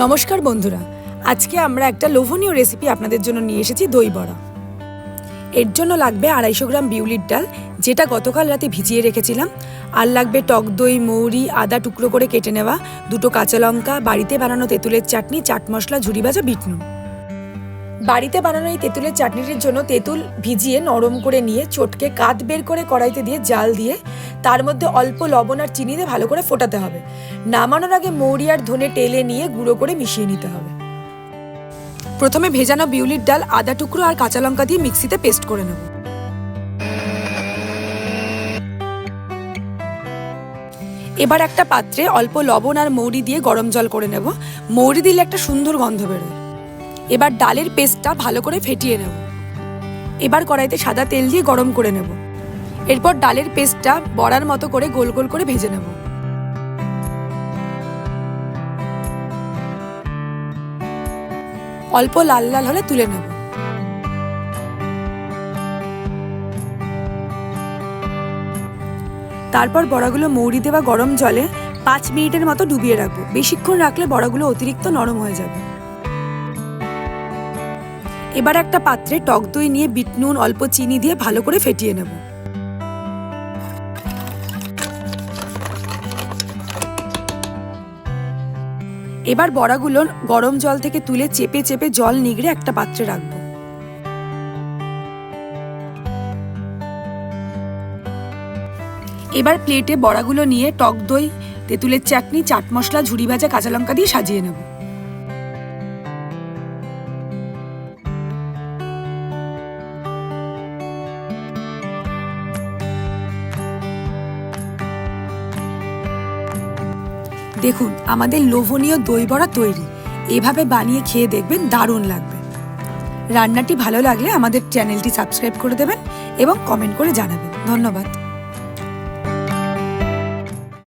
নমস্কার বন্ধুরা, আজকে আমরা একটা লোভনীয় রেসিপি আপনাদের জন্য নিয়ে এসেছি দই বড়া। এর জন্য লাগবে 250 গ্রাম বিউলির ডাল, যেটা গতকাল রাতে ভিজিয়ে রেখেছিলাম। আর লাগবে টক দই, মৌরি, আদা টুকরো করে কেটে নেওয়া, 2টো কাঁচা লঙ্কা, বাড়িতে বানানো তেঁতুলের চাটনি, চাট মশলা, ঝুরি ভাজা, বিট নুন। বাড়িতে বানানো এই তেঁতুলের চাটনিটির জন্য তেঁতুল ভিজিয়ে নরম করে নিয়ে চটকে কাঠ বের করে কড়াইতে দিয়ে জাল দিয়ে তার মধ্যে অল্প লবণ আর চিনি দিয়ে ভালো করে ফোটাতে হবে। নামানোর আগে মৌরি আর ধনে টেলে নিয়ে গুঁড়ো করে মিশিয়ে নিতে হবে। প্রথমে ভেজানো বিউলির ডাল, আদা টুকরো আর কাঁচা লঙ্কা দিয়ে মিক্সিতে পেস্ট করে নেব। এবার একটা পাত্রে অল্প লবণ আর মৌরি দিয়ে গরম জল করে নেব। মৌরি দিলে একটা সুন্দর গন্ধ বেরোয়। এবার ডালের পেস্টটা ভালো করে ফেটিয়ে নেব। এবার কড়াইতে সাদা তেল দিয়ে গরম করে নেব। এরপর ডালের পেস্টটা বড়ার মতো করে গোল গোল করে ভেজে নেব। অল্প লাল লাল হলে তুলে নেব। তারপর বড়াগুলো মৌরি দেওয়া গরম জলে 5 মিনিটের মতো ডুবিয়ে রাখবো। বেশিক্ষণ রাখলে বড়াগুলো অতিরিক্ত নরম হয়ে যাবে। এবার একটা পাত্রে টক দই নিয়ে বিট নুন, অল্প চিনি দিয়ে ভালো করে ফেটিয়ে নেব। এবার বড়াগুলো গরম জল থেকে তুলে চেপে চেপে জল নিগড়ে একটা পাত্রে রাখবো। এবার প্লেটে বড়াগুলো নিয়ে টক দই, তেঁতুলের চাটনি, চাট মশলা, ঝুরি ভাজা, কাঁচা লঙ্কা দিয়ে সাজিয়ে নেব। দেখুন, আমাদের লোভনীয় দই বড়া তৈরি। এভাবে বানিয়ে খেয়ে দেখবেন, দারুণ লাগবে। রান্নাটি ভালো লাগলে আমাদের চ্যানেলটি সাবস্ক্রাইব করে দেবেন এবং কমেন্ট করে জানাবেন। ধন্যবাদ।